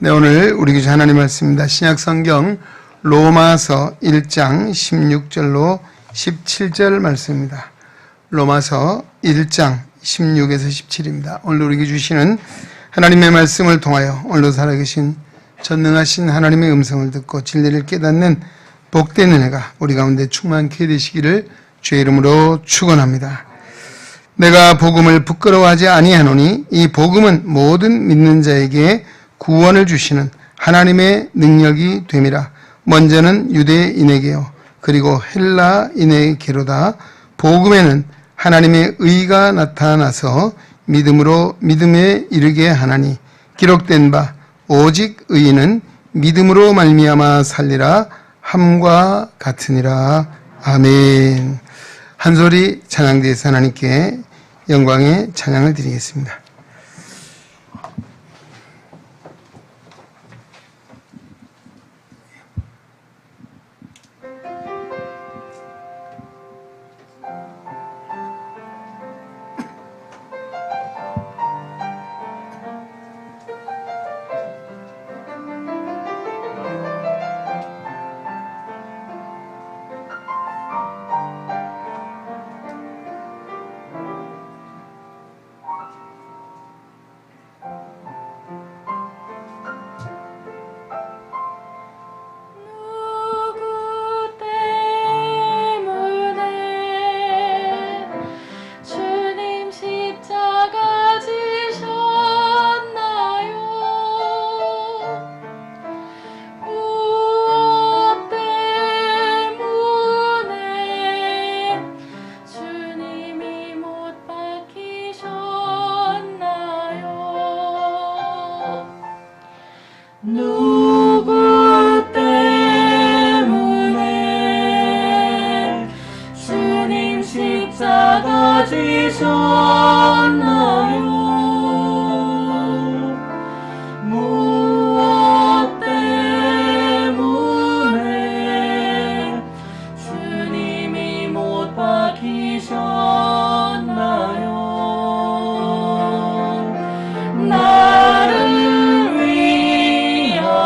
네, 오늘 우리 교주 하나님 말씀입니다. 신약성경 로마서 1장 16절로 17절 말씀입니다. 로마서 1장 16에서 17입니다. 오늘 우리에게 주시는 하나님의 말씀을 통하여 오늘도 살아계신 전능하신 하나님의 음성을 듣고 진리를 깨닫는 복된 은혜가 우리 가운데 충만케 되시기를 주의 이름으로 축원합니다. 내가 복음을 부끄러워하지 아니하노니 이 복음은 모든 믿는 자에게 구원을 주시는 하나님의 능력이 됨이라. 먼저는 유대인에게요 그리고 헬라인에게로다. 복음에는 하나님의 의가 나타나서 믿음으로 믿음에 이르게 하나니 기록된 바 오직 의인은 믿음으로 말미암아 살리라 함과 같으니라. 아멘. 한 소리 찬양대에서 하나님께 영광의 찬양을 드리겠습니다. 나를 위하여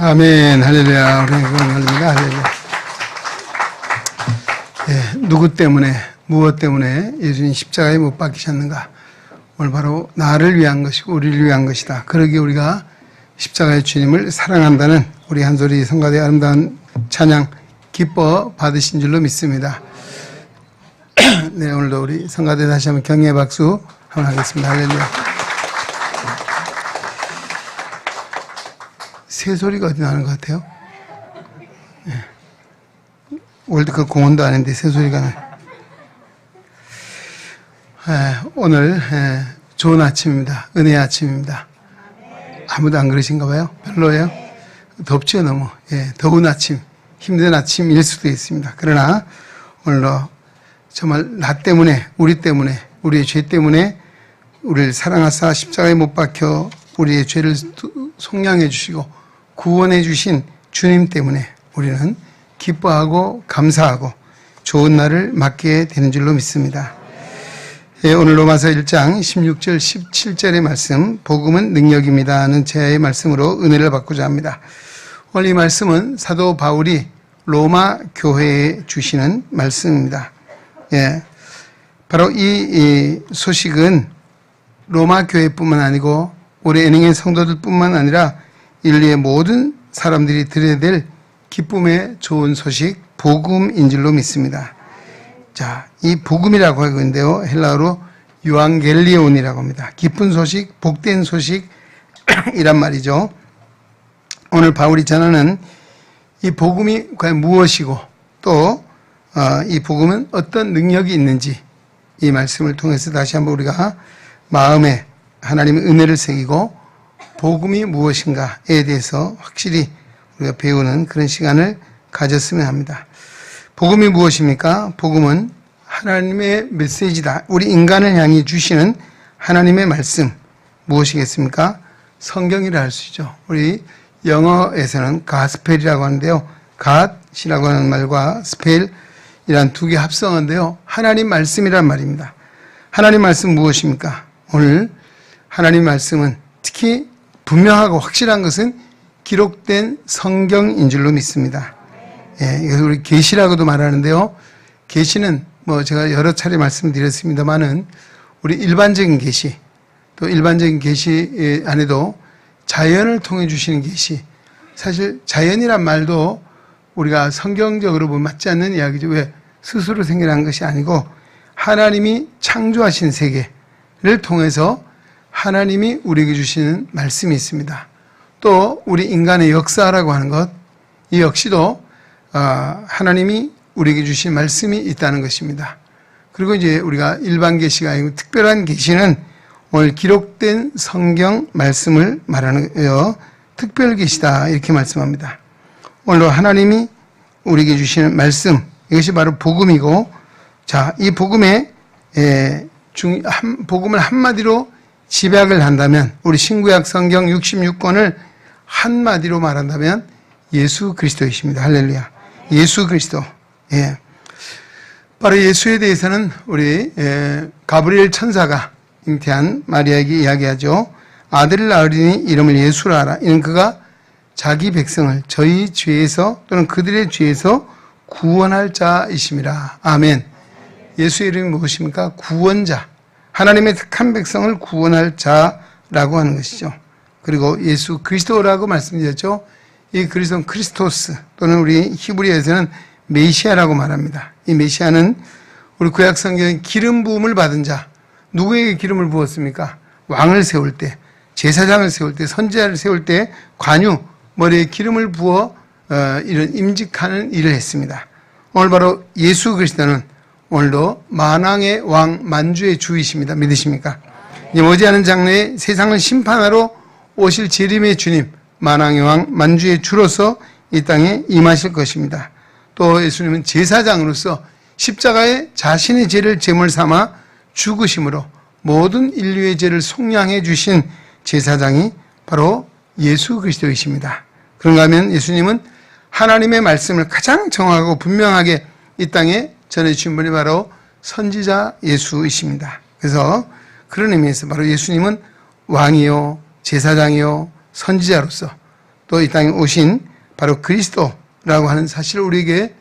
아멘. 할렐루야. 우리 감사합니다. 할렐루야. 예, 누구 때문에, 무엇 때문에 예수님 십자가에 못 박히셨는가? 오늘 바로 나를 위한 것이고 우리를 위한 것이다. 그러기에 우리가 십자가의 주님을 사랑한다는 우리 한소리 성가대 아름다운 찬양 기뻐 받으신 줄로 믿습니다. 네, 오늘도 우리 성가대 다시 한번 격려의 박수 한번 하겠습니다. 할렐루야. 새소리가 어디 나는 것 같아요? 네. 월드컵 공원도 아닌데 새소리가 나요. 오늘 좋은 아침입니다. 은혜의 아침입니다. 아무도 안 그러신가 봐요? 별로예요? 덥죠 너무. 더운 아침, 힘든 아침일 수도 있습니다. 그러나 오늘도 정말 나 때문에, 우리 때문에, 우리의 죄 때문에 우리를 사랑하사 십자가에 못 박혀 우리의 죄를 속량해 주시고 구원해 주신 주님 때문에 우리는 기뻐하고 감사하고 좋은 날을 맞게 되는 줄로 믿습니다. 오늘 로마서 1장 16절 17절의 말씀, 복음은 능력입니다는 제의 말씀으로 은혜를 받고자 합니다. 오늘 이 말씀은 사도 바울이 로마 교회에 주시는 말씀입니다. 바로 이 소식은 로마 교회뿐만 아니고 우리 애능의 성도들뿐만 아니라 인류의 모든 사람들이 들어야 될 기쁨의 좋은 소식, 복음인 줄로 믿습니다. 자, 이 복음이라고 하고 있는데요. 헬라어로 유앙겔리온이라고 합니다. 기쁜 소식, 복된 소식이란 말이죠. 오늘 바울이 전하는 이 복음이 과연 무엇이고 또 이 복음은 어떤 능력이 있는지 이 말씀을 통해서 다시 한번 우리가 마음에 하나님의 은혜를 새기고 복음이 무엇인가에 대해서 확실히 우리가 배우는 그런 시간을 가졌으면 합니다. 복음이 무엇입니까? 복음은 하나님의 메시지다. 우리 인간을 향해 주시는 하나님의 말씀 무엇이겠습니까? 성경이라 할 수 있죠. 우리 영어에서는 가스펠이라고 하는데요. 갓이라고 하는 말과 스펠이란 두 개 합성어인데요. 하나님 말씀이란 말입니다. 하나님 말씀 무엇입니까? 오늘 하나님 말씀은 특히 분명하고 확실한 것은 기록된 성경인 줄로 믿습니다. 이것을 우리 계시라고도 말하는데요. 계시는 제가 여러 차례 말씀드렸습니다만은 우리 일반적인 계시, 또 일반적인 계시 안에도 자연을 통해 주시는 계시. 사실 자연이란 말도 우리가 성경적으로 보면 맞지 않는 이야기죠. 왜? 스스로 생겨난 것이 아니고 하나님이 창조하신 세계를 통해서 하나님이 우리에게 주시는 말씀이 있습니다. 또 우리 인간의 역사라고 하는 것, 이 역시도 하나님이 우리에게 주신 말씀이 있다는 것입니다. 그리고 이제 우리가 일반 계시가 아니고 특별한 계시는 오늘 기록된 성경 말씀을 말하는 특별 계시다 이렇게 말씀합니다. 오늘 하나님이 우리에게 주시는 말씀, 이것이 바로 복음이고, 자, 이 복음의 복음을 한마디로 집약을 한다면, 우리 신구약 성경 66권을 한마디로 말한다면 예수 그리스도이십니다. 할렐루야. 예수 그리스도. 바로 예수에 대해서는 우리 가브리엘 천사가 잉태한 마리아에게 이야기하죠. 아들을 낳으리니 이름을 예수라 하라. 이는 그가 자기 백성을 저희 죄에서 또는 그들의 죄에서 구원할 자이심이라. 아멘. 예수의 이름이 무엇입니까? 구원자. 하나님의 택한 백성을 구원할 자라고 하는 것이죠. 그리고 예수 그리스도라고 말씀드렸죠. 이 그리스도는 크리스토스 또는 우리 히브리어에서는 메시아라고 말합니다. 이 메시아는 우리 구약 성경에 기름 부음을 받은 자. 누구에게 기름을 부었습니까? 왕을 세울 때, 제사장을 세울 때, 선지자를 세울 때 관유 머리에 기름을 부어 이런 임직하는 일을 했습니다. 오늘 바로 예수 그리스도는 오늘도 만왕의 왕 만주의 주이십니다. 믿으십니까? 이제 머지않은 장래에 세상을 심판하러 오실 재림의 주님, 만왕의 왕 만주의 주로서 이 땅에 임하실 것입니다. 또 예수님은 제사장으로서 십자가에 자신의 죄를 제물 삼아 죽으심으로 모든 인류의 죄를 속량해 주신 제사장이 바로 예수 그리스도이십니다. 그런가 하면 예수님은 하나님의 말씀을 가장 정확하고 분명하게 이 땅에 전해주신 분이 바로 선지자 예수이십니다. 그래서 그런 의미에서 바로 예수님은 왕이요, 제사장이요, 선지자로서 또 이 땅에 오신 바로 그리스도라고 하는 사실을 우리에게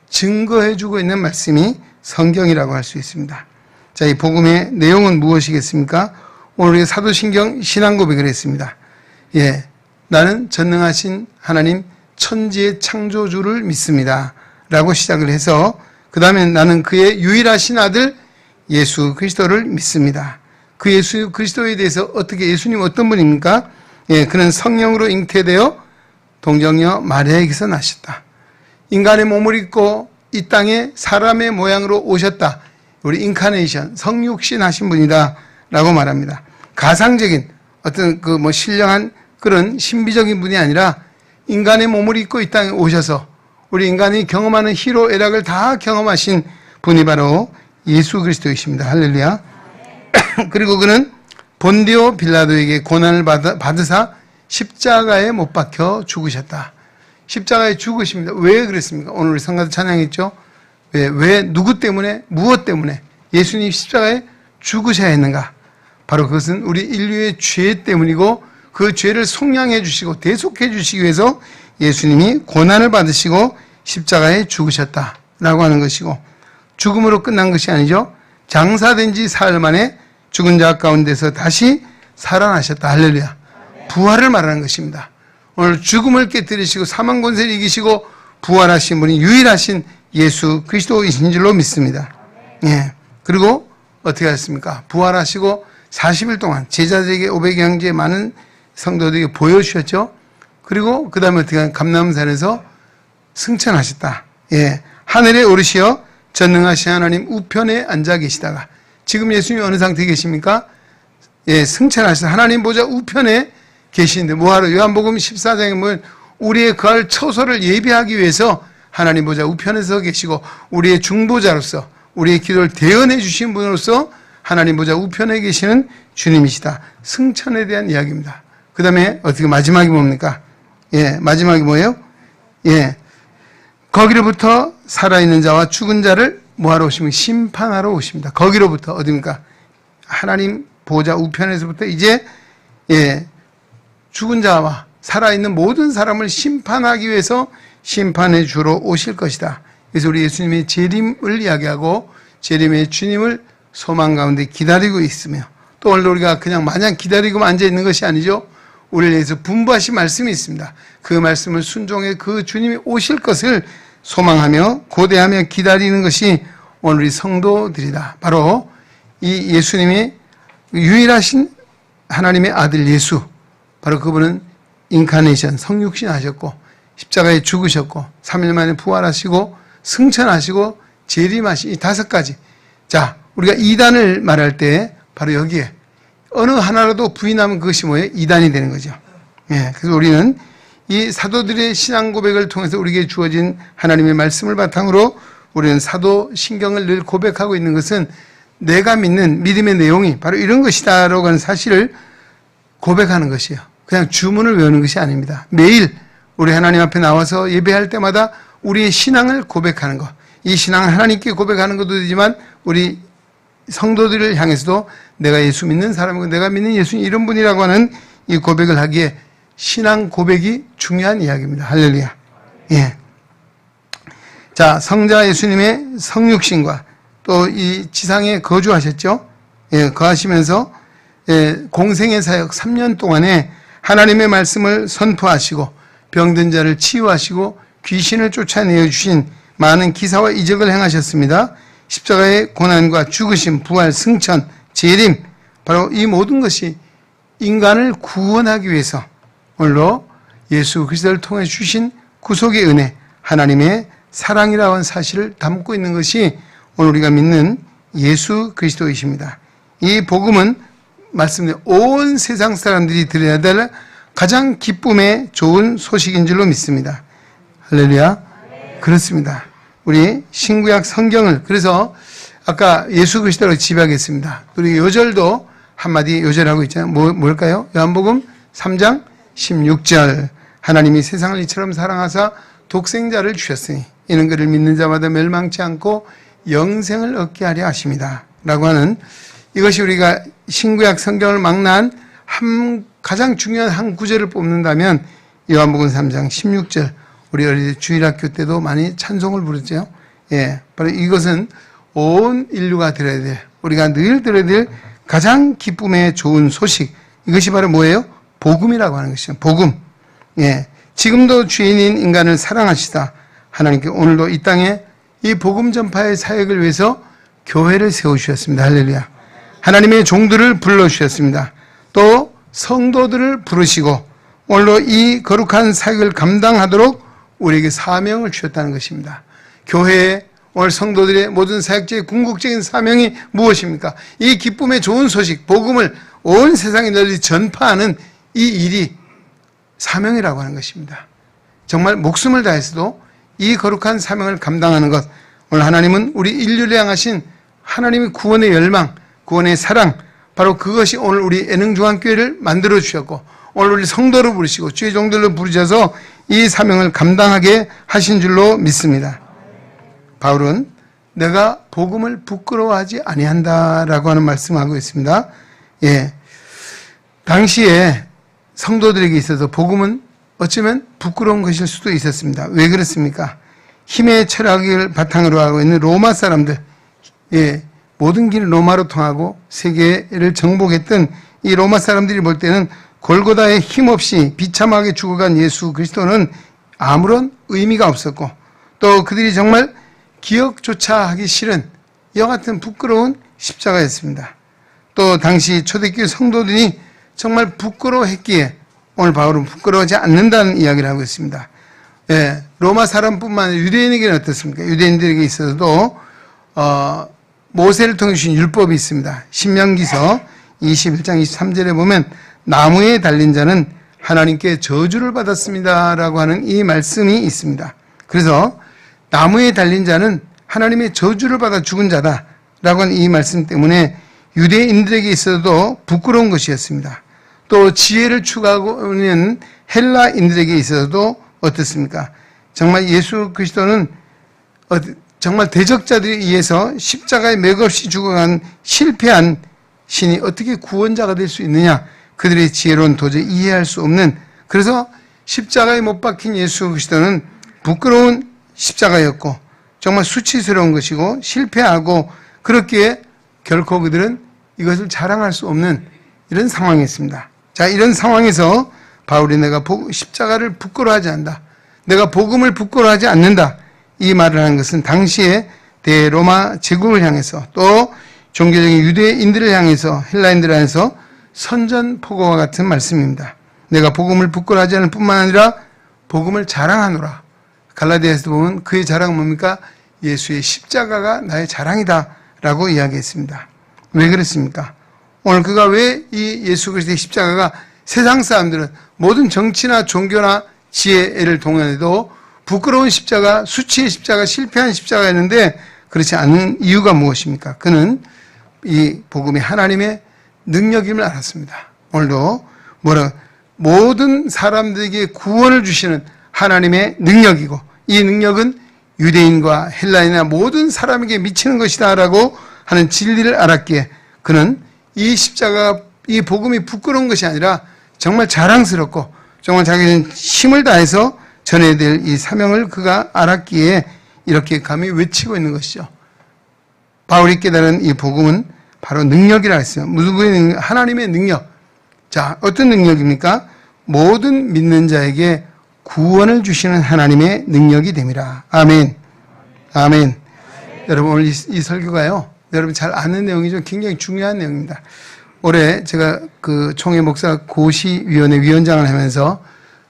증거해주고 있는 말씀이 성경이라고 할 수 있습니다. 자, 이 복음의 내용은 무엇이겠습니까? 오늘 우리가 사도신경 신앙 고백을 했습니다. 예, 나는 전능하신 하나님 천지의 창조주를 믿습니다. 라고 시작을 해서 그 다음에 나는 그의 유일하신 아들 예수 그리스도를 믿습니다. 그 예수 그리스도에 대해서 어떻게 예수님 어떤 분입니까? 예, 그는 성령으로 잉태되어 동정녀 마리아에게서 나셨다. 인간의 몸을 입고 이 땅에 사람의 모양으로 오셨다. 우리 인카네이션, 성육신 하신 분이다. 라고 말합니다. 가상적인 어떤 신령한 그런 신비적인 분이 아니라 인간의 몸을 입고 이 땅에 오셔서 우리 인간이 경험하는 희로애락을 다 경험하신 분이 바로 예수 그리스도이십니다. 할렐루야. 그리고 그는 본디오 빌라도에게 고난을 받으사 십자가에 못 박혀 죽으셨다. 십자가에 죽으십니다. 왜 그랬습니까? 오늘 우리 성가대 찬양했죠? 왜 누구 때문에, 무엇 때문에 예수님 십자가에 죽으셔야 했는가? 바로 그것은 우리 인류의 죄 때문이고 그 죄를 속량해 주시고 대속해 주시기 위해서 예수님이 고난을 받으시고 십자가에 죽으셨다라고 하는 것이고, 죽음으로 끝난 것이 아니죠. 장사된 지 사흘 만에 죽은 자 가운데서 다시 살아나셨다. 할렐루야. 부활을 말하는 것입니다. 오늘 죽음을 깨뜨리시고 사망 권세를 이기시고 부활하신 분이 유일하신 예수 그리스도이신 줄로 믿습니다. 예. 그리고 어떻게 하셨습니까? 부활하시고 40일 동안 제자들에게 500여 형제의 많은 성도들에게 보여주셨죠. 그리고 그 다음에 어떻게 감람산에서 승천하셨다. 예. 하늘에 오르시어 전능하신 하나님 우편에 앉아 계시다가 지금 예수님이 어느 상태에 계십니까? 예, 승천하신 하나님 보좌 우편에 계시는데 뭐하러? 요한복음 14장에 보면 우리의 거할 처소를 예비하기 위해서 하나님 보좌 우편에서 계시고 우리의 중보자로서 우리의 기도를 대언해 주신 분으로서 하나님 보좌 우편에 계시는 주님이시다. 승천에 대한 이야기입니다. 그 다음에 어떻게 마지막이 뭡니까? 예, 마지막이 뭐예요? 예, 거기로부터 살아있는 자와 죽은 자를 뭐하러 오시면 심판하러 오십니다. 거기로부터 어디입니까? 하나님 보좌 우편에서부터 이제 예, 죽은 자와 살아있는 모든 사람을 심판하기 위해서 심판해 주러 오실 것이다. 그래서 우리 예수님의 재림을 이야기하고 재림의 주님을 소망 가운데 기다리고 있으며, 또 오늘 우리가 그냥 마냥 기다리고만 앉아있는 것이 아니죠. 우리를 위해서 분부하신 말씀이 있습니다. 그 말씀을 순종해 그 주님이 오실 것을 소망하며 고대하며 기다리는 것이 오늘 우리 성도들이다. 바로 이 예수님의 유일하신 하나님의 아들 예수, 바로 그분은 인카네이션, 성육신 하셨고 십자가에 죽으셨고 3일 만에 부활하시고 승천하시고 재림하신 이 5가지. 자, 우리가 이단을 말할 때 바로 여기에 어느 하나라도 부인하면 그것이 뭐예요? 이단이 되는 거죠. 예, 그래서 우리는 이 사도들의 신앙 고백을 통해서 우리에게 주어진 하나님의 말씀을 바탕으로 우리는 사도 신경을 늘 고백하고 있는 것은 내가 믿는 믿음의 내용이 바로 이런 것이다라고 하는 사실을 고백하는 것이에요. 그냥 주문을 외우는 것이 아닙니다. 매일 우리 하나님 앞에 나와서 예배할 때마다 우리의 신앙을 고백하는 것. 이 신앙을 하나님께 고백하는 것도 되지만 우리 성도들을 향해서도 내가 예수 믿는 사람이고 내가 믿는 예수님 이런 분이라고 하는 이 고백을 하기에 신앙 고백이 중요한 이야기입니다. 할렐루야. 예. 자, 성자 예수님의 성육신과 또 이 지상에 거주하셨죠. 예, 거하시면서 공생의 사역 3년 동안에 하나님의 말씀을 선포하시고 병든 자를 치유하시고 귀신을 쫓아내어 주신 많은 기사와 이적을 행하셨습니다. 십자가의 고난과 죽으심, 부활, 승천, 재림, 바로 이 모든 것이 인간을 구원하기 위해서 오늘로 예수 그리스도를 통해 주신 구속의 은혜, 하나님의 사랑이라고 하는 사실을 담고 있는 것이 오늘 우리가 믿는 예수 그리스도이십니다. 이 복음은 말씀드린 온 세상 사람들이 들어야 될 가장 기쁨의 좋은 소식인 줄로 믿습니다. 할렐루야. 그렇습니다. 우리 신구약 성경을, 그래서 아까 예수 그리스도로 지배하겠습니다. 우리 요절도 한마디 요절하고 있잖아요. 뭘까요? 요한복음 3장 16절. 하나님이 세상을 이처럼 사랑하사 독생자를 주셨으니 이는 그를 믿는 자마다 멸망치 않고 영생을 얻게 하려 하십니다. 라고 하는, 이것이 우리가 신구약 성경을 망라한 가장 중요한 한 구절을 뽑는다면 요한복음 3장 16절, 우리 어릴 때 주일학교 때도 많이 찬송을 부르죠. 예, 바로 이것은 온 인류가 들어야 될, 우리가 늘 들어야 될 가장 기쁨의 좋은 소식, 이것이 바로 뭐예요? 복음이라고 하는 것이죠. 복음. 예, 지금도 주인인 인간을 사랑하시다 하나님께 오늘도 이 땅에 이 복음 전파의 사역을 위해서 교회를 세우셨습니다. 할렐루야. 하나님의 종들을 불러주셨습니다. 또 성도들을 부르시고 오늘도 이 거룩한 사역을 감당하도록 우리에게 사명을 주셨다는 것입니다. 교회의 오늘 성도들의 모든 사역자의 궁극적인 사명이 무엇입니까? 이 기쁨의 좋은 소식, 복음을 온 세상에 널리 전파하는 이 일이 사명이라고 하는 것입니다. 정말 목숨을 다해서도 이 거룩한 사명을 감당하는 것, 오늘 하나님은 우리 인류를 향하신 하나님의 구원의 열망, 구원의 사랑, 바로 그것이 오늘 우리 애능중앙교회를 만들어 주셨고 오늘 우리 성도를 부르시고 주의 종들로 부르셔서 이 사명을 감당하게 하신 줄로 믿습니다. 바울은 내가 복음을 부끄러워하지 아니한다라고 하는 말씀을 하고 있습니다. 예, 당시에 성도들에게 있어서 복음은 어쩌면 부끄러운 것일 수도 있었습니다. 왜 그렇습니까? 힘의 철학을 바탕으로 하고 있는 로마 사람들, 예, 모든 길을 로마로 통하고 세계를 정복했던 이 로마 사람들이 볼 때는 골고다에 힘없이 비참하게 죽어간 예수 그리스도는 아무런 의미가 없었고 또 그들이 정말 기억조차 하기 싫은 이와 같은 부끄러운 십자가였습니다. 또 당시 초대교회 성도들이 정말 부끄러워했기에 오늘 바울은 부끄러워하지 않는다는 이야기를 하고 있습니다. 예, 로마 사람뿐만 아니라 유대인에게는 어떻습니까? 유대인들에게 있어서도 모세를 통해 주신 율법이 있습니다. 신명기서 21장 23절에 보면 나무에 달린 자는 하나님께 저주를 받았습니다 라고 하는 이 말씀이 있습니다. 그래서 나무에 달린 자는 하나님의 저주를 받아 죽은 자다 라고 하는 이 말씀 때문에 유대인들에게 있어도 부끄러운 것이었습니다. 또 지혜를 추구하고 있는 헬라인들에게 있어서도 어떻습니까? 정말 예수 그리스도는 정말 대적자들에 의해서 십자가에 맥없이 죽어간 실패한 신이 어떻게 구원자가 될 수 있느냐? 그들의 지혜로는 도저히 이해할 수 없는, 그래서 십자가에 못 박힌 예수 그리스도는 부끄러운 십자가였고 정말 수치스러운 것이고 실패하고 그렇기에 결코 그들은 이것을 자랑할 수 없는 이런 상황이었습니다. 자, 이런 상황에서 바울이 내가 십자가를 부끄러워하지 않는다, 내가 복음을 부끄러워하지 않는다, 이 말을 하는 것은 당시에 대로마 제국을 향해서 또 종교적인 유대인들을 향해서 헬라인들을 향해서 선전포고와 같은 말씀입니다. 내가 복음을 부끄러워하지 않을 뿐만 아니라 복음을 자랑하노라. 갈라디아에서 보면 그의 자랑은 뭡니까? 예수의 십자가가 나의 자랑이다 라고 이야기했습니다. 왜 그렇습니까? 오늘 그가 왜 이 예수 그리스도의 십자가가 세상 사람들은 모든 정치나 종교나 지혜를 동원해도 부끄러운 십자가, 수치의 십자가, 실패한 십자가였는데 그렇지 않은 이유가 무엇입니까? 그는 이 복음이 하나님의 능력임을 알았습니다. 오늘도 모든 사람들에게 구원을 주시는 하나님의 능력이고 이 능력은 유대인과 헬라인이나 모든 사람에게 미치는 것이다 라고 하는 진리를 알았기에 그는 이 십자가, 이 복음이 부끄러운 것이 아니라 정말 자랑스럽고 정말 자기는 힘을 다해서 전해야 될 이 사명을 그가 알았기에 이렇게 감히 외치고 있는 것이죠. 바울이 깨달은 이 복음은 바로 능력이라 했어요. 누구의 능력? 하나님의 능력. 자, 어떤 능력입니까? 모든 믿는 자에게 구원을 주시는 하나님의 능력이 됨이라. 아멘. 아멘. 여러분, 오늘 이 설교가요, 여러분 잘 아는 내용이죠. 굉장히 중요한 내용입니다. 올해 제가 그 총회 목사 고시위원회 위원장을 하면서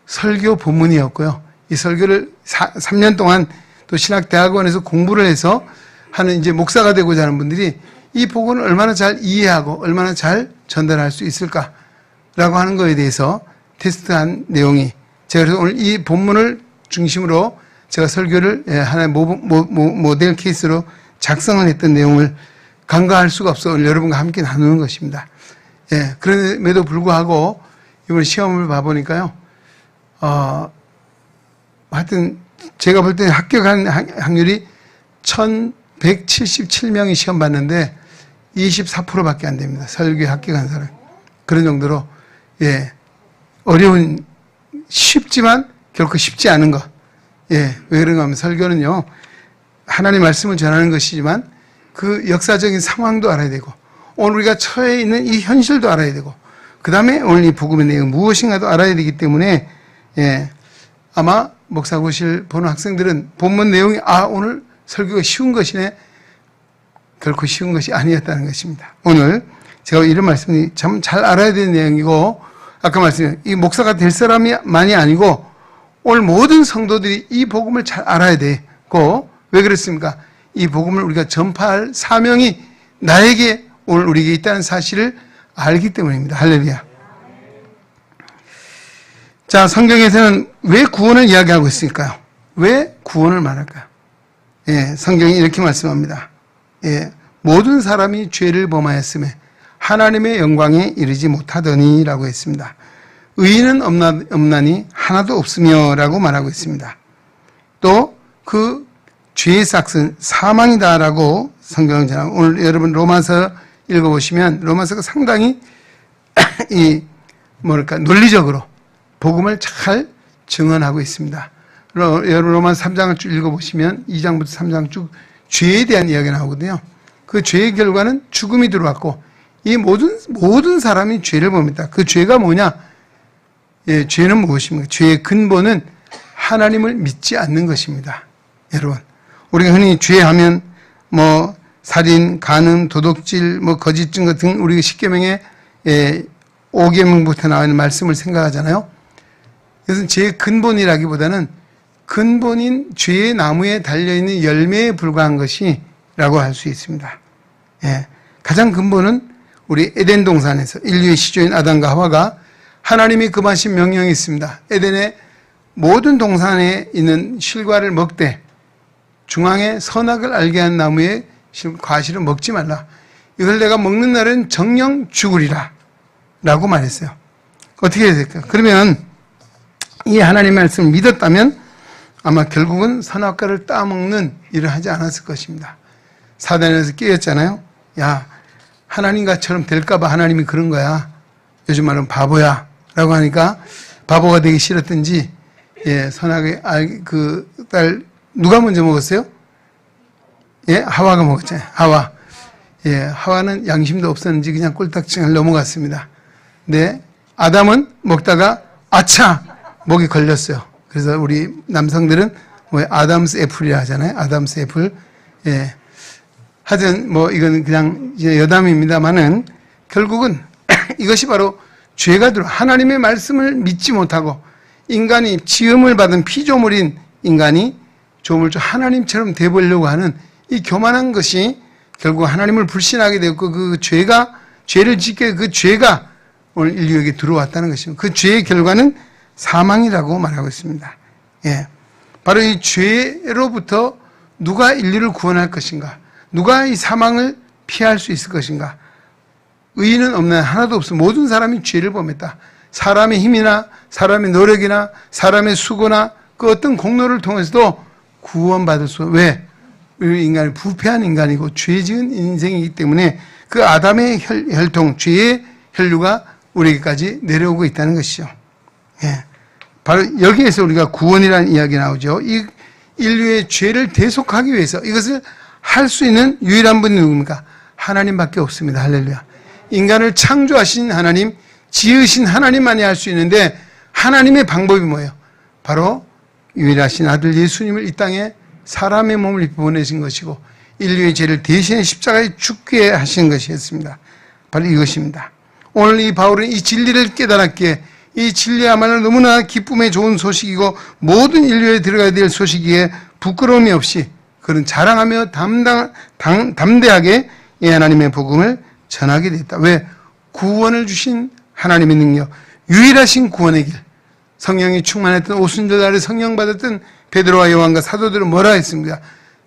설교 본문이었고요. 이 설교를 3년 동안 또 신학대학원에서 공부를 해서 하는 이제 목사가 되고자 하는 분들이 이 복음을 얼마나 잘 이해하고 얼마나 잘 전달할 수 있을까라고 하는 것에 대해서 테스트한 내용이, 제가 그래서 오늘 이 본문을 중심으로 제가 설교를 하나의 모델 케이스로 작성을 했던 내용을 간과할 수가 없어 오늘 여러분과 함께 나누는 것입니다. 예, 그럼에도 불구하고 이번 시험을 봐보니까요, 하여튼 제가 볼 때 합격한 확률이 1177명이 시험 봤는데 24%밖에 안 됩니다. 설교에 합격한 사람. 그런 정도로, 예, 어려운 쉽지만 결코 쉽지 않은 것. 예, 왜 그런가 하면 설교는요, 하나님 말씀을 전하는 것이지만 그 역사적인 상황도 알아야 되고, 오늘 우리가 처해 있는 이 현실도 알아야 되고, 그 다음에 오늘 이 복음의 내용 무엇인가도 알아야 되기 때문에, 예, 아마 목사고실 보는 학생들은 본문 내용이, 오늘 설교가 쉬운 것이네. 결코 쉬운 것이 아니었다는 것입니다. 오늘 제가 이런 말씀이 참 잘 알아야 되는 내용이고, 아까 말씀드린 이 목사가 될 사람만이 아니고 오늘 모든 성도들이 이 복음을 잘 알아야 되고, 왜 그렇습니까? 이 복음을 우리가 전파할 사명이 나에게 오늘 우리에게 있다는 사실을 알기 때문입니다. 할렐루야. 자, 성경에서는 왜 구원을 이야기하고 있을까요? 왜 구원을 말할까요? 예, 성경이 이렇게 말씀합니다. 예, 모든 사람이 죄를 범하였음에 하나님의 영광에 이르지 못하더니 라고 했습니다. 의인은 없나니 하나도 없으며 라고 말하고 있습니다. 또 그 죄의 싹은 사망이다 라고 성경은 전하고, 오늘 여러분 로마서 읽어보시면 로마서가 상당히 논리적으로 복음을 잘 증언하고 있습니다. 로마서 3장을 쭉 읽어보시면 2장부터 3장 쭉 죄에 대한 이야기가 나오거든요. 그 죄의 결과는 죽음이 들어왔고, 이 모든 사람이 죄를 범했다. 그 죄가 뭐냐? 예, 죄는 무엇입니까? 죄의 근본은 하나님을 믿지 않는 것입니다. 여러분, 우리가 흔히 죄하면 살인, 간음, 도둑질, 거짓 증거 등 우리 십계명의 5계명부터 나오는 말씀을 생각하잖아요. 그래서 죄의 근본이라기보다는 근본인 죄의 나무에 달려있는 열매에 불과한 것이라고 할 수 있습니다. 예, 가장 근본은 우리 에덴 동산에서 인류의 시조인 아담과 하와가 하나님이 금하신 명령이 있습니다. 에덴의 모든 동산에 있는 실과를 먹되 중앙에 선악을 알게 한 나무의 과실을 먹지 말라. 이걸 내가 먹는 날은 정령 죽으리라 라고 말했어요. 어떻게 해야 될까요? 그러면 이 하나님의 말씀을 믿었다면 아마 결국은 선악과를 따먹는 일을 하지 않았을 것입니다. 사단에서 깨었잖아요. 야, 하나님과처럼 될까봐 하나님이 그런 거야. 요즘 말은 바보야 라고 하니까 바보가 되기 싫었든지, 예, 선악의 딸 누가 먼저 먹었어요? 예, 하와가 먹었잖아요. 하와. 예, 하와는 양심도 없었는지 그냥 꼴딱지를 넘어갔습니다. 근데 아담은 먹다가 아차! 목이 걸렸어요. 그래서 우리 남성들은 아담스 애플이라 하잖아요. 아담스 애플. 예. 하여튼 이건 그냥 여담입니다만은 결국은 이것이 바로 죄가 들어 하나님의 말씀을 믿지 못하고 인간이 지음을 받은 피조물인 인간이 조물주 하나님처럼 돼보려고 하는 이 교만한 것이 결국 하나님을 불신하게 되었고, 그 죄를 짓게 그 죄가 오늘 인류에게 들어왔다는 것입니다. 그 죄의 결과는 사망이라고 말하고 있습니다. 예. 바로 이 죄로부터 누가 인류를 구원할 것인가? 누가 이 사망을 피할 수 있을 것인가? 의인은 없나 하나도 없어. 모든 사람이 죄를 범했다. 사람의 힘이나 사람의 노력이나 사람의 수고나 그 어떤 공로를 통해서도 구원받을 수, 왜? 인간이 부패한 인간이고 죄 지은 인생이기 때문에 그 아담의 혈통, 죄의 혈류가 우리에게까지 내려오고 있다는 것이죠. 예. 바로 여기에서 우리가 구원이라는 이야기 나오죠. 이 인류의 죄를 대속하기 위해서 이것을 할 수 있는 유일한 분이 누굽니까? 하나님밖에 없습니다. 할렐루야. 인간을 창조하신 하나님, 지으신 하나님만이 할 수 있는데 하나님의 방법이 뭐예요? 바로 유일하신 아들 예수님을 이 땅에 사람의 몸을 입혀 보내신 것이고 인류의 죄를 대신해 십자가에 죽게 하신 것이었습니다. 바로 이것입니다. 오늘 이 바울은 이 진리를 깨달았기에 이 진리야말로 너무나 기쁨의 좋은 소식이고 모든 인류에 들어가야 될 소식이기에 부끄러움이 없이 그는 자랑하며 담대하게 이 하나님의 복음을 전하게 됐다. 왜? 구원을 주신 하나님의 능력, 유일하신 구원의 길. 성령이 충만했던 오순절 날에 성령 받았던 베드로와 요한과 사도들은 뭐라 했습니까?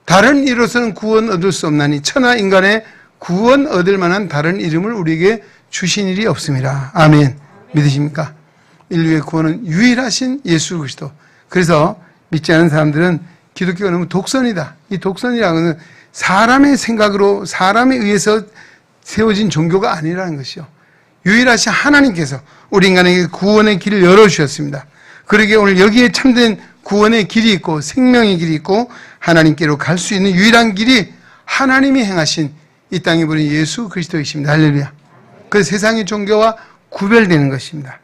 다른 이로서는 구원 얻을 수 없나니 천하 인간의 구원 얻을 만한 다른 이름을 우리에게 주신 일이 없습니다. 아멘. 믿으십니까? 인류의 구원은 유일하신 예수 그리스도. 그래서 믿지 않은 사람들은 기독교가 너무 독선이다. 이 독선이라고는 사람의 생각으로 사람에 의해서 세워진 종교가 아니라는 것이요. 유일하신 하나님께서 우리 인간에게 구원의 길을 열어주셨습니다. 그러기에 오늘 여기에 참된 구원의 길이 있고 생명의 길이 있고 하나님께로 갈 수 있는 유일한 길이 하나님이 행하신 이 땅에 보낸 예수 그리스도이십니다. 할렐루야. 그 세상의 종교와 구별되는 것입니다.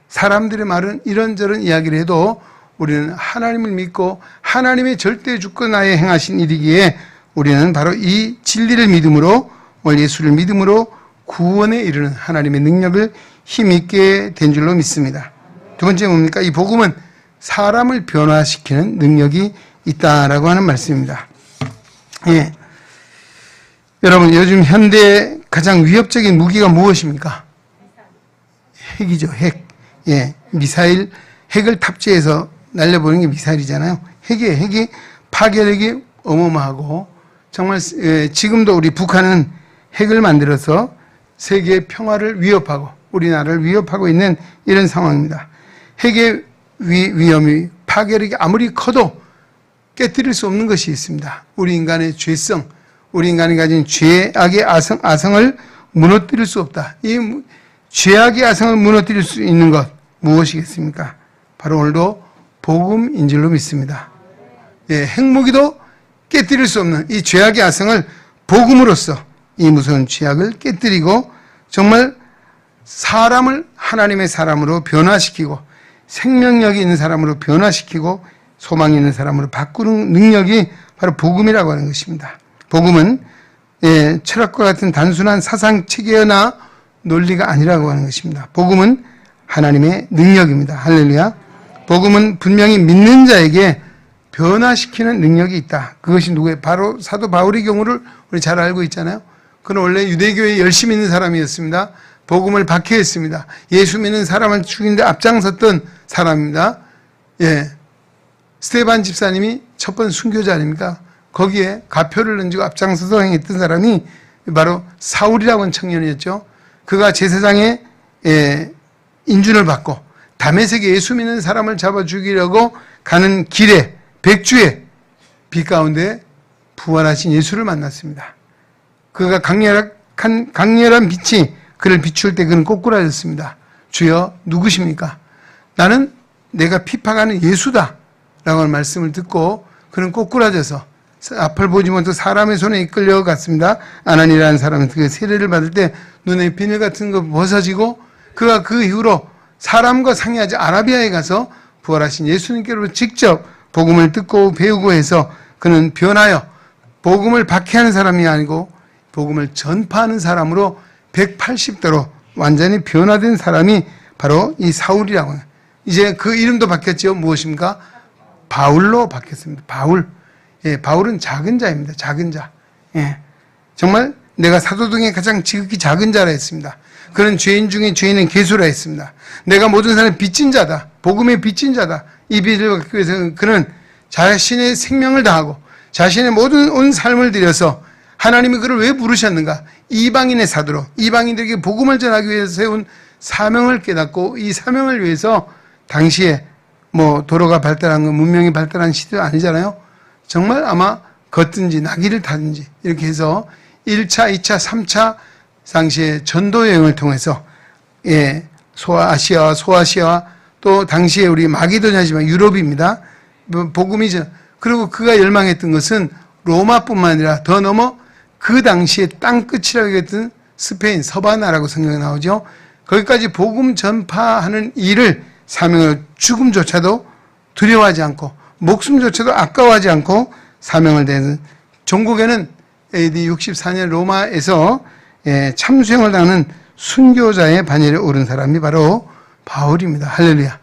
사람들의 말은 이런저런 이야기를 해도 우리는 하나님을 믿고 하나님의 절대 주권하에 행하신 일이기에 우리는 바로 이 진리를 믿음으로, 오늘 예수를 믿음으로 구원에 이르는 하나님의 능력을 힘있게 된 줄로 믿습니다. 두 번째 뭡니까? 이 복음은 사람을 변화시키는 능력이 있다라고 하는 말씀입니다. 예. 여러분, 요즘 현대 가장 위협적인 무기가 무엇입니까? 핵이죠, 핵. 예. 미사일, 핵을 탑재해서 날려보는 게 미사일이잖아요. 핵이 파괴력이 어마어마하고, 정말, 지금도 우리 북한은 핵을 만들어서 세계의 평화를 위협하고, 우리나라를 위협하고 있는 이런 상황입니다. 핵의 위험이, 파괴력이 아무리 커도 깨뜨릴 수 없는 것이 있습니다. 우리 인간의 죄성, 우리 인간이 가진 죄악의 아성을 무너뜨릴 수 없다. 이 죄악의 아성을 무너뜨릴 수 있는 것 무엇이겠습니까? 바로 오늘도 복음인 줄로 믿습니다. 예, 핵무기도 깨뜨릴 수 없는 이 죄악의 아성을 복음으로써 이 무서운 죄악을 깨뜨리고 정말 사람을 하나님의 사람으로 변화시키고 생명력이 있는 사람으로 변화시키고 소망이 있는 사람으로 바꾸는 능력이 바로 복음이라고 하는 것입니다. 복음은 철학과 같은 단순한 사상 체계나 논리가 아니라고 하는 것입니다. 복음은 하나님의 능력입니다. 할렐루야. 복음은 분명히 믿는 자에게 변화시키는 능력이 있다. 그것이 누구예요? 바로 사도 바울의 경우를 우리 잘 알고 있잖아요. 그는 원래 유대교에 열심히 있는 사람이었습니다. 복음을 박해했습니다. 예수 믿는 사람을 죽이는데 앞장섰던 사람입니다. 예. 스테반 집사님이 첫 번째 순교자 아닙니까? 거기에 가표를 던지고 앞장서서 행했던 사람이 바로 사울이라고 하는 청년이었죠. 그가 제사장의 인준을 받고 다메섹에 예수 믿는 사람을 잡아 죽이려고 가는 길에 백주에 빛 가운데 부활하신 예수를 만났습니다. 그가 강렬한 빛이 그를 비출 때 그는 꼬꾸라졌습니다. 주여 누구십니까? 나는 내가 핍박하는 예수다 라고 하는 말씀을 듣고 그는 꼬꾸라져서 앞을 보지 못하고 사람의 손에 이끌려 갔습니다. 아나니라는 사람은 그 세례를 받을 때 눈에 비늘 같은 거 벗어지고 그가 그 이후로 사람과 상의하지 아라비아에 가서 부활하신 예수님께로 직접 복음을 듣고 배우고 해서 그는 변하여 복음을 박해하는 사람이 아니고 복음을 전파하는 사람으로 180도로 완전히 변화된 사람이 바로 이 사울이라고 해요. 이제 그 이름도 바뀌었죠. 무엇입니까? 바울로 바뀌었습니다. 바울. 예, 바울은 작은 자입니다. 작은 자. 예. 정말 내가 사도 중에 가장 지극히 작은 자라 했습니다. 그는 죄인 중에 죄인은 괴수라 했습니다. 내가 모든 사람의 빚진 자다. 복음의 빚진 자다. 이 빚을 받기 위해서 그는 자신의 생명을 다하고 자신의 모든 온 삶을 들여서 하나님이 그를 왜 부르셨는가? 이방인의 사도로 이방인들에게 복음을 전하기 위해서 세운 사명을 깨닫고 이 사명을 위해서 당시에 뭐 도로가 발달한 건 문명이 발달한 시대가 아니잖아요. 정말 아마 걷든지 나귀를 타든지 이렇게 해서 1차, 2차, 3차 당시에 전도 여행을 통해서 소아시아와 또 당시에 우리 마게도냐지만 유럽입니다. 복음이죠. 그리고 그가 열망했던 것은 로마뿐만 아니라 더 넘어 그 당시에 땅끝이라고 했던 스페인 서바나라고 성경에 나오죠. 거기까지 복음 전파하는 일을 사명으로 죽음조차도 두려워하지 않고 목숨조차도 아까워하지 않고 사명을 대는 종국에는 AD 64년 로마에서 참수형을 당하는 순교자의 반열에 오른 사람이 바로 바울입니다. 할렐루야.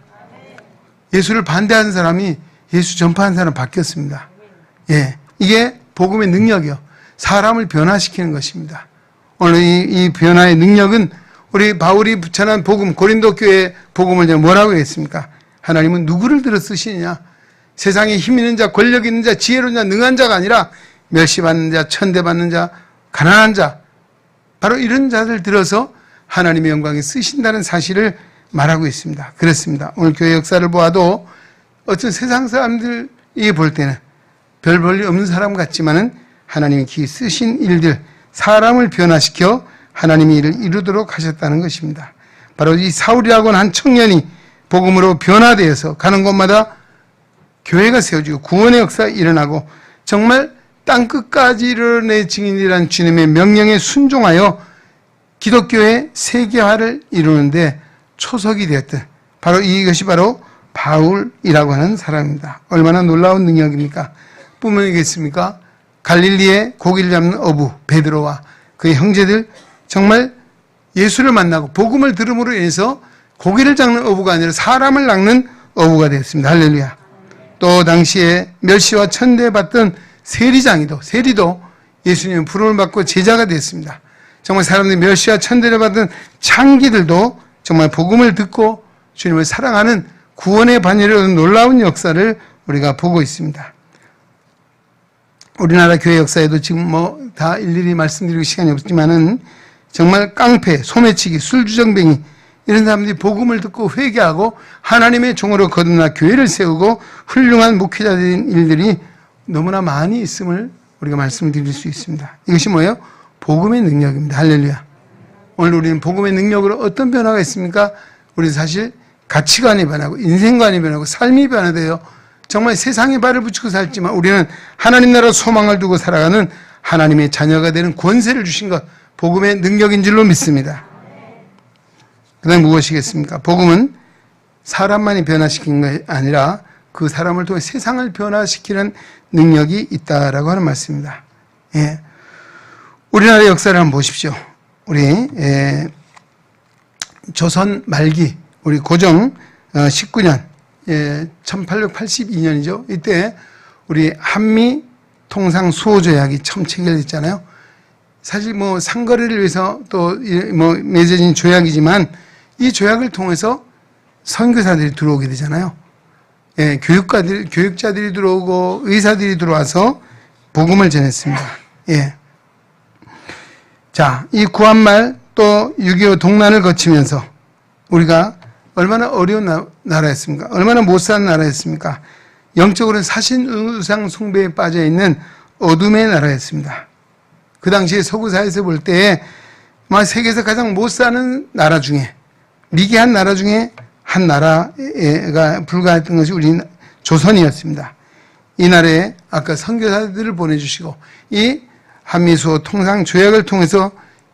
예수를 반대하는 사람이 예수 전파하는 사람 바뀌었습니다. 예, 이게 복음의 능력이요. 사람을 변화시키는 것입니다. 오늘 이 변화의 능력은 우리 바울이 전한 복음, 고린도 교회의 복음을 제가 뭐라고 했습니까? 하나님은 누구를 들어 쓰시느냐? 세상에 힘 있는 자, 권력 있는 자, 지혜로운 자, 능한 자가 아니라 멸시받는 자, 천대받는 자, 가난한 자, 바로 이런 자들 들어서 하나님의 영광에 쓰신다는 사실을 말하고 있습니다. 그렇습니다. 오늘 교회 역사를 보아도 어떤 세상 사람들이 볼 때는 별 볼일 없는 사람 같지만은 하나님이 기 쓰신 일들, 사람을 변화시켜 하나님의 일을 이루도록 하셨다는 것입니다. 바로 이 사울이라고 하는 한 청년이 복음으로 변화되어서 가는 곳마다 교회가 세워지고 구원의 역사가 일어나고 정말 땅끝까지 이르러내 증인이라는 주님의 명령에 순종하여 기독교의 세계화를 이루는데 초석이 되었던 바로 이것이 바로 바울이라고 하는 사람입니다. 얼마나 놀라운 능력입니까? 뿐만 아니겠습니까? 갈릴리의 고기를 잡는 어부 베드로와 그의 형제들 정말 예수를 만나고 복음을 들음으로 인해서 고기를 잡는 어부가 아니라 사람을 낚는 어부가 되었습니다. 할렐루야. 또 당시에 멸시와 천대받던 세리도 예수님의 부름을 받고 제자가 됐습니다. 정말 사람들이 멸시와 천대를 받은 창기들도 정말 복음을 듣고 주님을 사랑하는 구원의 반열에 얻은 놀라운 역사를 우리가 보고 있습니다. 우리나라 교회 역사에도 지금 다 일일이 말씀드리고 시간이 없지만은 정말 깡패, 소매치기, 술주정뱅이 이런 사람들이 복음을 듣고 회개하고 하나님의 종으로 거듭나 교회를 세우고 훌륭한 목회자된 일들이 너무나 많이 있음을 우리가 말씀드릴 수 있습니다. 이것이 뭐예요? 복음의 능력입니다. 할렐루야. 오늘 우리는 복음의 능력으로 어떤 변화가 있습니까? 우리는 사실 가치관이 변하고 인생관이 변하고 삶이 변화돼요. 정말 세상에 발을 붙이고 살지만 우리는 하나님 나라 소망을 두고 살아가는 하나님의 자녀가 되는 권세를 주신 것, 복음의 능력인 줄로 믿습니다. 그 다음에 무엇이겠습니까? 복음은 사람만이 변화시키는 것이 아니라 그 사람을 통해 세상을 변화시키는 능력이 있다라고 하는 말씀입니다. 예. 우리나라의 역사를 한번 보십시오. 우리 조선 말기 우리 고정 19년 1882년이죠. 이때 우리 한미 통상 수호 조약이 처음 체결됐잖아요. 사실 상거래를 위해서 또 맺어진 조약이지만 이 조약을 통해서 선교사들이 들어오게 되잖아요. 예, 교육자들이 들어오고 의사들이 들어와서 복음을 전했습니다. 예. 자, 이 구한말 또 6.25 동란을 거치면서 우리가 얼마나 어려운 나라였습니까? 얼마나 못 사는 나라였습니까? 영적으로는 사신 우상 숭배에 빠져 있는 어둠의 나라였습니다. 그 당시에 서구사회에서 볼 때에 세계에서 가장 못 사는 나라 중에 미개한 나라 중에 한 나라가 불과했던 것이 우리 조선이었습니다. 이 나라에 아까 선교사들을 보내주시고 이 한미수호 통상 조약을 통해서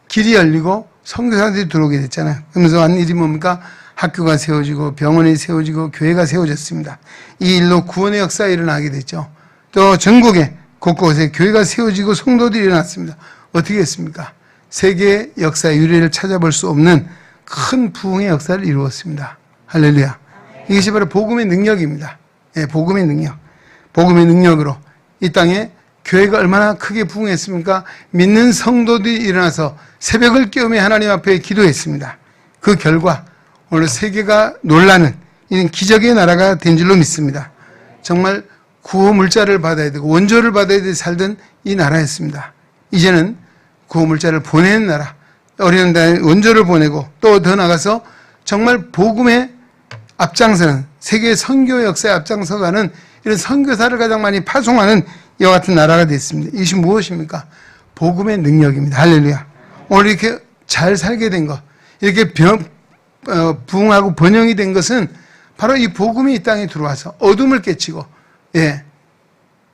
길이 열리고 선교사들이 들어오게 됐잖아요. 그러면서 한 일이 뭡니까? 학교가 세워지고 병원이 세워지고 교회가 세워졌습니다. 이 일로 구원의 역사가 일어나게 됐죠. 또 전국에 곳곳에 교회가 세워지고 성도들이 일어났습니다. 어떻게 했습니까? 세계 역사의 유래를 찾아볼 수 없는 큰 부흥의 역사를 이루었습니다. 할렐루야. 이것이 바로 복음의 능력입니다. 예, 복음의 능력. 복음의 능력으로 이 땅에 교회가 얼마나 크게 부흥했습니까? 믿는 성도들이 일어나서 새벽을 깨우며 하나님 앞에 기도했습니다. 그 결과 오늘 세계가 놀라는 이런 기적의 나라가 된 줄로 믿습니다. 정말 구호 물자를 받아야 되고 원조를 받아야 돼 살던 이 나라였습니다. 이제는 구호 물자를 보내는 나라, 어려운 데 원조를 보내고 또 더 나가서 정말 복음의 앞장서는 세계 선교 역사에 앞장서가는 이런 선교사를 가장 많이 파송하는 이와 같은 나라가 됐습니다. 이것이 무엇입니까? 복음의 능력입니다. 할렐루야. 오늘 이렇게 잘 살게 된 것, 이렇게 부흥하고 번영이 된 것은 바로 이 복음이 이 땅에 들어와서 어둠을 깨치고, 예,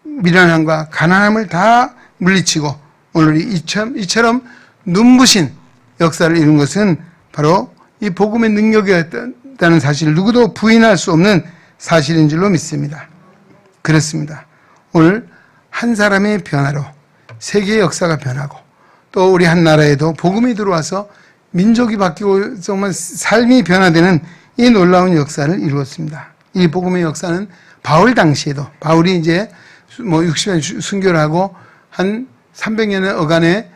미련함과 가난함을 다 물리치고 오늘 이처럼 눈부신 역사를 이룬 것은 바로 이 복음의 능력이었다는 사실을 누구도 부인할 수 없는 사실인 줄로 믿습니다. 그렇습니다. 오늘 한 사람의 변화로 세계의 역사가 변하고 또 우리 한 나라에도 복음이 들어와서 민족이 바뀌고 정말 삶이 변화되는 이 놀라운 역사를 이루었습니다. 이 복음의 역사는 바울 당시에도 바울이 이제 60년 순교를 하고 한 300년의 어간에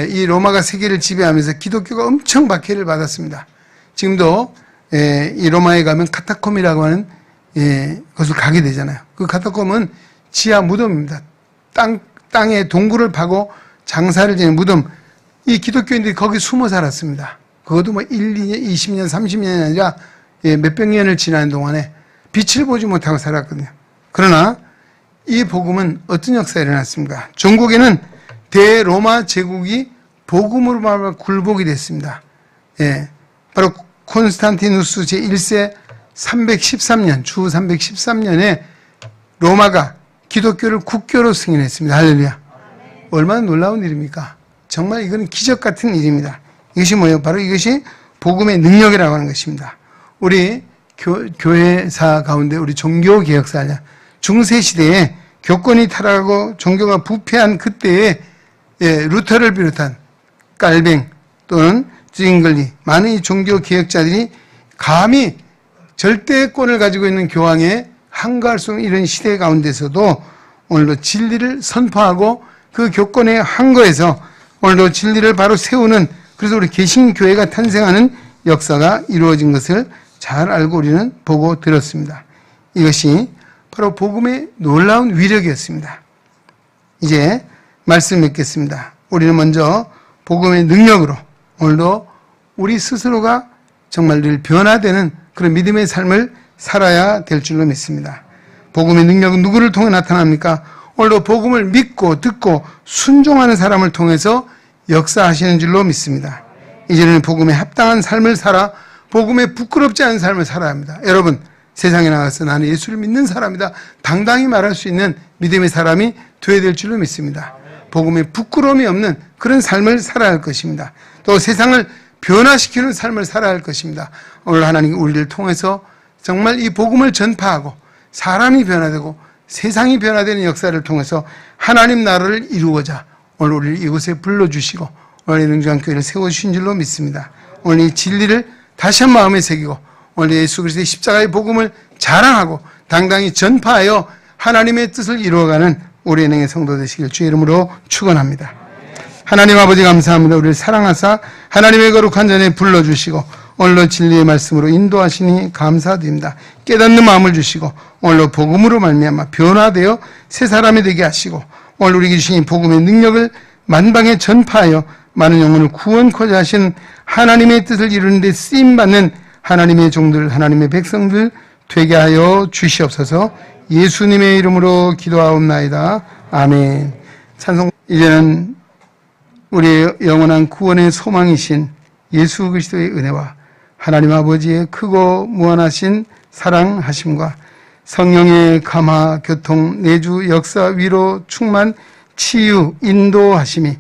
이 로마가 세계를 지배하면서 기독교가 엄청 박해를 받았습니다. 지금도 이 로마에 가면 카타콤이라고 하는 것을 가게 되잖아요. 그 카타콤은 지하 무덤입니다. 땅에 동굴을 파고 장사를 지는 무덤. 이 기독교인들이 거기 숨어 살았습니다. 그것도 1, 2년, 20년, 30년이 아니라 몇백 년을 지나는 동안에 빛을 보지 못하고 살았거든요. 그러나 이 복음은 어떤 역사가 일어났습니까? 전국에는 대로마 제국이 복음으로 말미암아 굴복이 됐습니다. 예, 바로 콘스탄티누스 제1세 313년, 주 313년에 로마가 기독교를 국교로 승인했습니다. 할렐루야. 얼마나 놀라운 일입니까? 정말 이건 기적 같은 일입니다. 이것이 뭐예요? 바로 이것이 복음의 능력이라고 하는 것입니다. 우리 교회사 가운데 우리 종교개혁사, 중세시대에 교권이 타락하고 종교가 부패한 그때에 루터를 비롯한 깔뱅 또는 징글리 많은 이 종교개혁자들이 감히 절대권을 가지고 있는 교황에 항거할 수 없는 이런 시대 가운데서도 오늘도 진리를 선포하고 그 교권에 항거해서 오늘도 진리를 바로 세우는, 그래서 우리 개신교회가 탄생하는 역사가 이루어진 것을 잘 알고 우리는 보고 들었습니다. 이것이 바로 복음의 놀라운 위력이었습니다. 이제 말씀 맺겠습니다. 우리는 먼저 복음의 능력으로 오늘도 우리 스스로가 정말 늘 변화되는 그런 믿음의 삶을 살아야 될 줄로 믿습니다. 복음의 능력은 누구를 통해 나타납니까? 오늘도 복음을 믿고 듣고 순종하는 사람을 통해서 역사하시는 줄로 믿습니다. 이제는 복음에 합당한 삶을 살아 복음에 부끄럽지 않은 삶을 살아야 합니다. 여러분, 세상에 나가서 나는 예수를 믿는 사람이다 당당히 말할 수 있는 믿음의 사람이 되어야 될 줄로 믿습니다. 복음에 부끄러움이 없는 그런 삶을 살아야 할 것입니다. 또 세상을 변화시키는 삶을 살아야 할 것입니다. 오늘 하나님이 우리를 통해서 정말 이 복음을 전파하고 사람이 변화되고 세상이 변화되는 역사를 통해서 하나님 나라를 이루고자 오늘 우리를 이곳에 불러주시고 오늘 능주한 교회를 세워주신 줄로 믿습니다. 오늘 이 진리를 다시 한 마음에 새기고 오늘 예수 그리스도의 십자가의 복음을 자랑하고 당당히 전파하여 하나님의 뜻을 이루어가는 우리 은행의 성도 되시길 주의 이름으로 축원합니다. 하나님 아버지 감사합니다. 우리를 사랑하사 하나님의 거룩한 전에 불러주시고 오늘도 진리의 말씀으로 인도하시니 감사드립니다. 깨닫는 마음을 주시고 오늘도 복음으로 말미암아 변화되어 새 사람이 되게 하시고 오늘 우리에게 주신 복음의 능력을 만방에 전파하여 많은 영혼을 구원코자 하신 하나님의 뜻을 이루는 데 쓰임받는 하나님의 종들, 하나님의 백성들 되게 하여 주시옵소서. 예수님의 이름으로 기도하옵나이다. 아멘. 찬송. 이제는 우리의 영원한 구원의 소망이신 예수 그리스도의 은혜와 하나님 아버지의 크고 무한하신 사랑하심과 성령의 감화, 교통, 내주, 역사, 위로, 충만, 치유, 인도하심이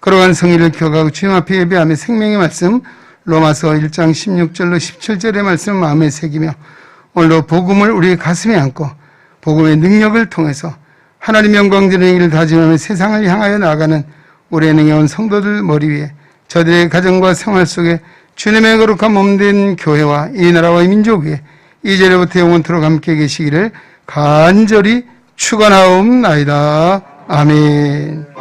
걸어간 성의를 기억하고 주님 앞에 예배하며 생명의 말씀 로마서 1장 16절로 17절의 말씀 마음에 새기며 오늘도 복음을 우리의 가슴에 안고 복음의 능력을 통해서 하나님 영광 드리는 일을 다짐하며 세상을 향하여 나아가는 우리 은행에 온 성도들 머리 위에 저들의 가정과 생활 속에 주님의 거룩한 몸된 교회와 이 나라와 이 민족 위에 이제로부터 영원토록 함께 계시기를 간절히 축원하옵나이다. 아멘.